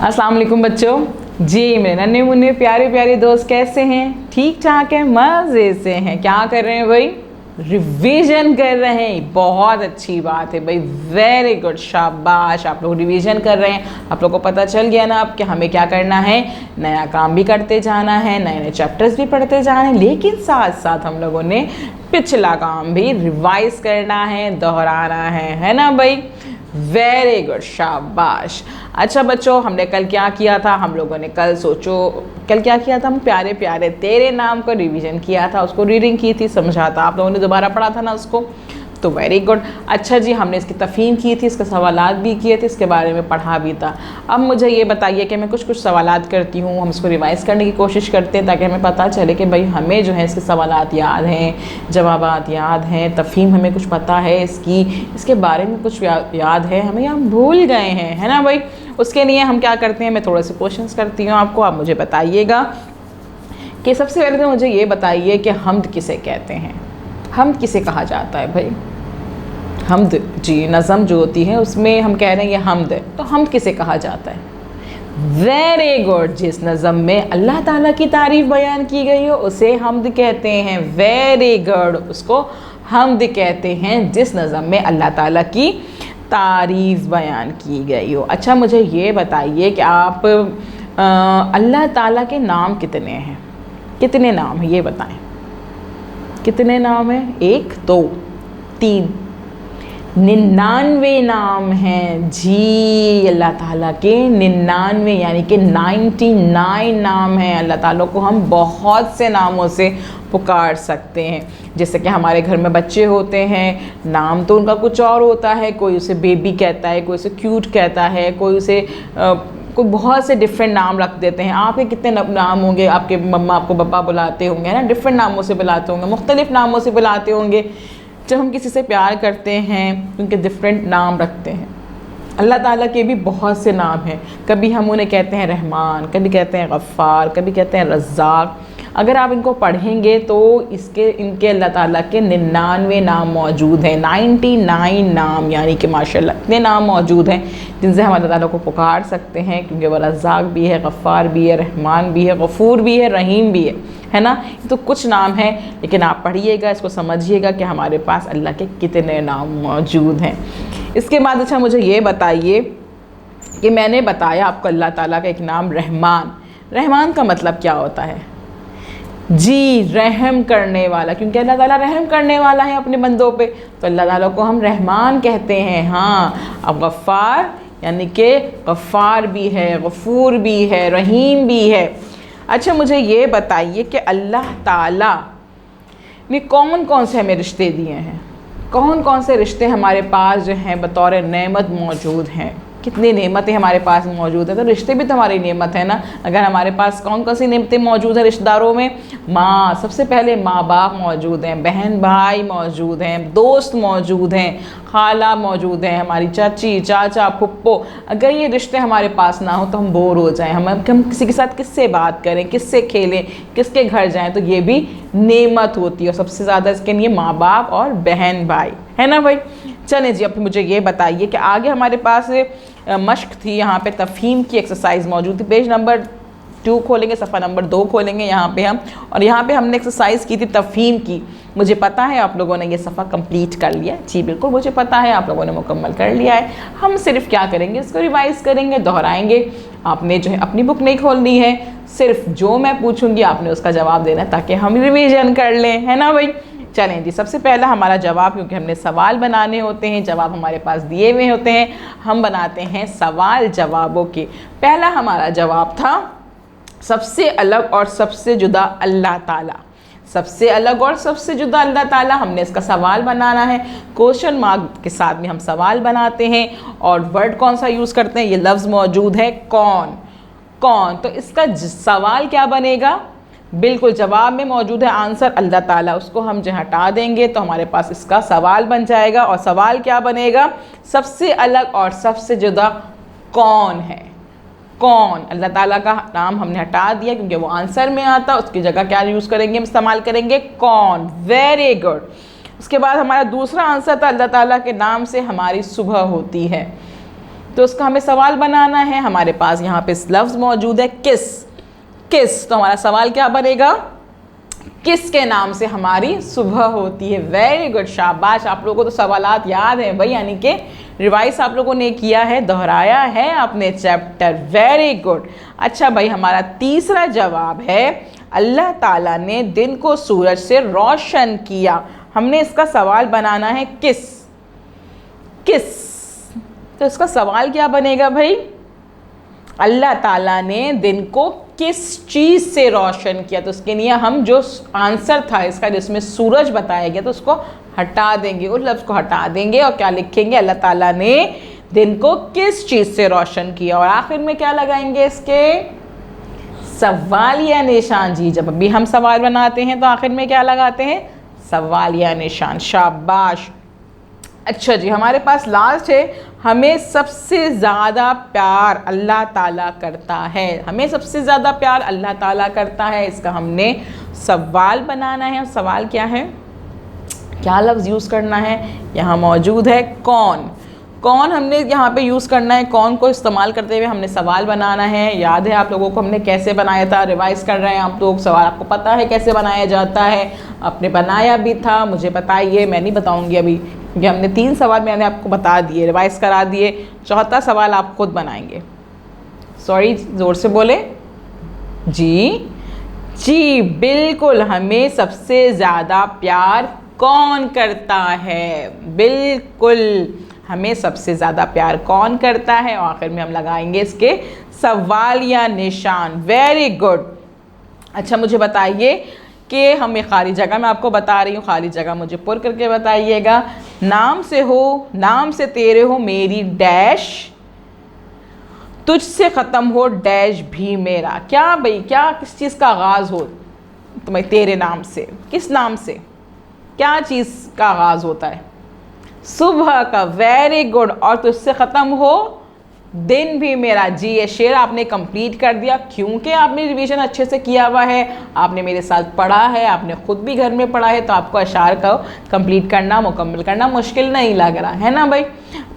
अस्सलाम वालेकुम बच्चों। जी मेरे नन्हे मुन्ने प्यारे प्यारे दोस्त कैसे हैं? ठीक ठाक हैं, मज़े से हैं। क्या कर रहे हैं भाई? रिवीजन कर रहे हैं। बहुत अच्छी बात है भाई, वेरी गुड, शाबाश। आप लोग रिवीजन कर रहे हैं। आप लोग को पता चल गया ना अब कि हमें क्या करना है, नया काम भी करते जाना है, नए नए चैप्टर्स भी पढ़ते जाना है, लेकिन साथ साथ हम लोगों ने पिछला काम भी रिवाइज करना है, दोहराना है ना भाई? वेरी गुड, शाबाश। अच्छा बच्चों, हमने कल क्या किया था? हम लोगों ने कल कल क्या किया था? हम प्यारे प्यारे तेरे नाम का रिवीजन किया था, उसको रीडिंग की थी, समझा था। आप लोगों ने दोबारा पढ़ा था ना उसको, तो वेरी गुड। अच्छा जी, हमने इसकी तफ़हीम की थी, इसके सवालात भी किए थे, इसके बारे में पढ़ा भी था। अब मुझे ये बताइए कि मैं कुछ सवालात करती हूँ, हम इसको रिवाइज़ करने की कोशिश करते हैं ताकि हमें पता चले कि भाई हमें जो है इसके सवालात याद हैं, जवाबात याद हैं, तफ़हीम हमें कुछ पता है इसकी, इसके बारे में कुछ याद है हमें, या हम भूल गए हैं, है ना भाई? उसके लिए हम क्या करते हैं, मैं थोड़े से क्वेश्चंस करती हूँ आपको, आप मुझे बताइएगा कि सबसे पहले तो मुझे ये बताइए कि हम्द किसे कहते हैं? हम्द किसे कहा जाता है भाई? हम्द जी, नज़म जो होती है उसमें हम कह रहे हैं ये हम्द है, तो हम्द किसे कहा जाता है? वेरी गुड, जिस नज़म में अल्लाह ताला की तारीफ़ बयान की गई हो उसे हम्द कहते हैं। वेरी गुड, उसको हम्द कहते हैं जिस नज़म में अल्लाह ताला की तारीफ़ बयान की गई हो। अच्छा मुझे ये बताइए कि आप अल्लाह ताला के नाम कितने हैं? कितने नाम हैं ये बताएं। कितने नाम हैं? 1 2 3 99 नाम हैं जी। अल्लाह ताला के 99 यानी कि 99 नाम हैं। अल्लाह ताला को हम बहुत से नामों से पुकार सकते हैं। जैसे कि हमारे घर में बच्चे होते हैं, नाम तो उनका कुछ और होता है, कोई उसे बेबी कहता है, कोई उसे क्यूट कहता है, कोई उसे कोई बहुत से डिफरेंट नाम रख देते हैं। आपके कितने नाम होंगे? आपके मम्मा आपको पापा बुलाते होंगे ना, डिफरेंट नामों से बुलाते होंगे, मुख्तलिफ नामों से बुलाते होंगे। जब हम किसी से प्यार करते हैं उनके डिफरेंट नाम रखते हैं। अल्लाह ताला के भी बहुत से नाम हैं। कभी हम उन्हें कहते हैं रहमान, कभी कहते हैं गफ़्फ़ार, कभी कहते हैं रज़्ज़ाक़। अगर आप इनको पढ़ेंगे तो इनके अल्लाह ताला के 99 नाम मौजूद हैं। 99 नाम, यानी कि माशाल्लाह इतने नाम मौजूद हैं जिनसे हम अल्लाह ताला को पुकार सकते हैं, क्योंकि वह रज़्ज़ाक़ भी है, गफ़्फ़ार भी है, रहमान भी है, गफ़ूर भी है, रहीम भी है ना? तो कुछ नाम हैं, लेकिन आप पढ़िएगा, इसको समझिएगा कि हमारे पास अल्लाह के कितने नाम मौजूद हैं। इसके बाद अच्छा मुझे ये बताइए कि मैंने बताया आपको अल्लाह ताला का एक नाम रहमान। रहमान का मतलब क्या होता है जी? रहम करने वाला, क्योंकि अल्लाह ताला रहम करने वाला है अपने बंदों पे, तो अल्लाह ताला को हम रहमान कहते हैं। हाँ, अब गफ़्फ़ार यानी कि गफ़्फ़ार भी है, गफ़ूर भी है, रहीम भी है। अच्छा मुझे ये बताइए कि अल्लाह ताला ने कौन कौन से हमें रिश्ते दिए हैं? कौन कौन से रिश्ते हमारे पास जो हैं बतौर नेमत मौजूद हैं? कितनी नेमतें हमारे पास मौजूद हैं, तो रिश्ते भी तो हमारी नेमत है ना। अगर हमारे पास कौन कौन सी नेमतें मौजूद हैं रिश्तेदारों में? माँ, सबसे पहले माँ बाप मौजूद हैं, बहन भाई मौजूद हैं, दोस्त मौजूद हैं, खाला मौजूद हैं, हमारी चाची चाचा फुप्पो। अगर ये रिश्ते हमारे पास ना हो तो हम बोर हो जाएं, हम किसी के साथ किससे बात करें, किससे खेलें, किसके घर जाएं, तो ये भी नेमत होती है। सबसे ज़्यादा इसके लिए माँ बाप और बहन भाई, है ना भाई? चलें जी, अब मुझे ये बताइए कि आगे हमारे पास मश्क थी, यहाँ पे तफ़हीम की एक्सरसाइज मौजूद थी। पेज नंबर 2 खोलेंगे, सफ़ा नंबर 2 खोलेंगे यहाँ पे हम, और यहाँ पे हमने एक्सरसाइज की थी तफ़हीम की। मुझे पता है आप लोगों ने ये सफ़ा कंप्लीट कर लिया जी, बिल्कुल मुझे पता है आप लोगों ने मुकम्मल कर लिया है। हम सिर्फ क्या करेंगे, इसको रिवाइज़ करेंगे, दोहराएंगे। आपने जो है अपनी बुक नहीं खोलनी है, सिर्फ जो मैं पूछूंगी आपने उसका जवाब देना, ताकि हम रिविज़न कर लें, है ना भाई? चलें जी, सबसे पहला हमारा जवाब, क्योंकि हमने सवाल बनाने होते हैं, जवाब हमारे पास दिए हुए होते हैं, हम बनाते हैं सवाल जवाबों के। पहला हमारा जवाब था सबसे अलग और सबसे जुदा अल्लाह ताला। सबसे अलग और सबसे जुदा अल्लाह ताला, हमने इसका सवाल बनाना है। क्वेश्चन मार्क के साथ में हम सवाल बनाते हैं, और वर्ड कौन सा यूज़ करते हैं? ये लफ्ज़ मौजूद है कौन। कौन, तो इसका सवाल क्या बनेगा? बिल्कुल जवाब में मौजूद है आंसर अल्लाह ताला, उसको हम जो हटा देंगे तो हमारे पास इसका सवाल बन जाएगा। और सवाल क्या बनेगा? सबसे अलग और सबसे जुदा कौन है? कौन। अल्लाह ताला का नाम हमने हटा दिया क्योंकि वो आंसर में आता, उसकी जगह क्या यूज़ करेंगे, हम इस्तेमाल करेंगे कौन। Very good. उसके बाद हमारा दूसरा आंसर था अल्लाह ताला के नाम से हमारी सुबह होती है। तो उसका हमें सवाल बनाना है। हमारे पास यहाँ पे लफ्ज़ मौजूद है किस। किस, तो हमारा सवाल क्या बनेगा? किसके नाम से हमारी सुबह होती है। वेरी गुड, शाबाश, आप लोगों को तो सवालात याद हैं भाई, यानी कि रिवाइज आप लोगों ने किया है, दोहराया है अपने चैप्टर। Very good. अच्छा भाई, हमारा तीसरा जवाब है अल्लाह ताला ने दिन को सूरज से रोशन किया। हमने इसका सवाल बनाना है किस। किस, तो इसका सवाल क्या बनेगा भाई? अल्लाह ताला ने दिन को किस चीज़ से रोशन किया। तो उसके लिए हम जो आंसर था इसका, जिसमें सूरज बताया गया, तो उसको हटा देंगे, उस लफ्ज़ को हटा देंगे और क्या लिखेंगे? अल्लाह ताला ने दिन को किस चीज़ से रोशन किया। और आखिर में क्या लगाएंगे इसके? सवालिया निशान। जी, जब अभी हम सवाल बनाते हैं तो आखिर में क्या लगाते हैं? सवालिया निशान। शाबाश। अच्छा जी, हमारे पास लास्ट है, हमें सबसे ज़्यादा प्यार अल्लाह ताला करता है। हमें सबसे ज़्यादा प्यार अल्लाह ताला करता है, इसका हमने सवाल बनाना है। और सवाल क्या है? क्या लफ्ज़ यूज़ करना है? यहाँ मौजूद है कौन। कौन हमने यहाँ पे यूज़ करना है, कौन को इस्तेमाल करते हुए हमने सवाल बनाना है। याद है आप लोगों को हमने कैसे बनाया था? रिवाइज़ कर रहे हैं आप लोग, सवाल आपको पता है कैसे बनाया जाता है? आपने बनाया भी था, मुझे बताइए, मैं नहीं बताऊँगी अभी, क्योंकि हमने 3 सवाल मैंने आपको बता दिए, रिवाइज़ करा दिए। चौथा सवाल आप खुद बनाएंगे। सॉरी, ज़ोर से बोले। जी जी, बिल्कुल, हमें सबसे ज़्यादा प्यार कौन करता है? बिल्कुल, हमें सबसे ज़्यादा प्यार कौन करता है। और आखिर में हम लगाएंगे इसके सवालिया निशान। Very good. अच्छा, मुझे बताइए कि हमें खाली जगह, मैं आपको बता रही हूँ, खाली जगह मुझे पुर करके बताइएगा। नाम से हो, नाम से तेरे हो मेरी डैश, तुझसे ख़त्म हो डैश भी मेरा। क्या भाई, क्या किस चीज़ का आगाज़ हो तुम्हें? तेरे नाम से। किस नाम से? क्या चीज़ का आगाज़ होता है? सुबह का। Very good. और तुझसे ख़त्म हो दिन भी मेरा। जी, ये शेर आपने कंप्लीट कर दिया, क्योंकि आपने रिवीजन अच्छे से किया हुआ है, आपने मेरे साथ पढ़ा है, आपने ख़ुद भी घर में पढ़ा है, तो आपको अशार को कंप्लीट करना, मुकम्मल करना मुश्किल नहीं लग रहा है ना भाई।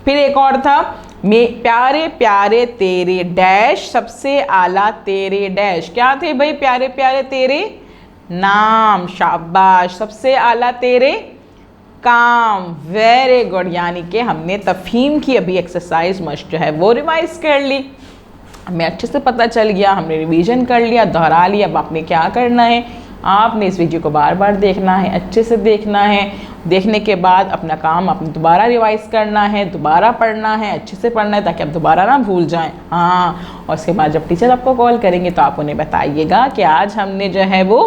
फिर एक और था, प्यारे प्यारे तेरे डैश, सबसे आला तेरे डैश। क्या थे भाई? प्यारे प्यारे तेरे नाम। शाबाश। सबसे आला तेरे काम। Very good. यानी कि हमने तफहीम की अभी एक्सरसाइज मश्क जो है वो रिवाइज कर ली, हमें अच्छे से पता चल गया, हमने रिवीजन कर लिया, दोहरा लिया। अब आपने क्या करना है? आपने इस वीडियो को बार बार देखना है, अच्छे से देखना है। देखने के बाद अपना काम आपने दोबारा रिवाइज करना है, दोबारा पढ़ना है, अच्छे से पढ़ना है, ताकि आप दोबारा ना भूल जाएं। हाँ, और उसके बाद जब टीचर आपको कॉल करेंगे तो आप उन्हें बताइएगा कि आज हमने जो है वो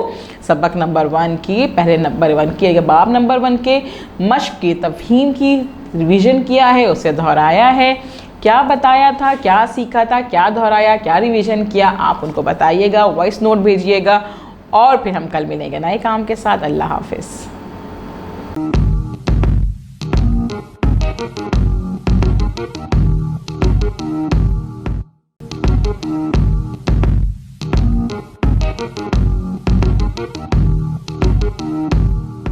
सबक नंबर 1 की, पहले नंबर 1 की, बाब नंबर 1 के मश्क की, तफहीम की रिवीजन किया है, उसे दोहराया है, क्या बताया था, क्या सीखा था, क्या दोहराया, क्या रिवीजन किया, आप उनको बताइएगा, वॉइस नोट भेजिएगा। और फिर हम कल मिलेंगे नए काम के साथ। अल्लाह हाफिज़।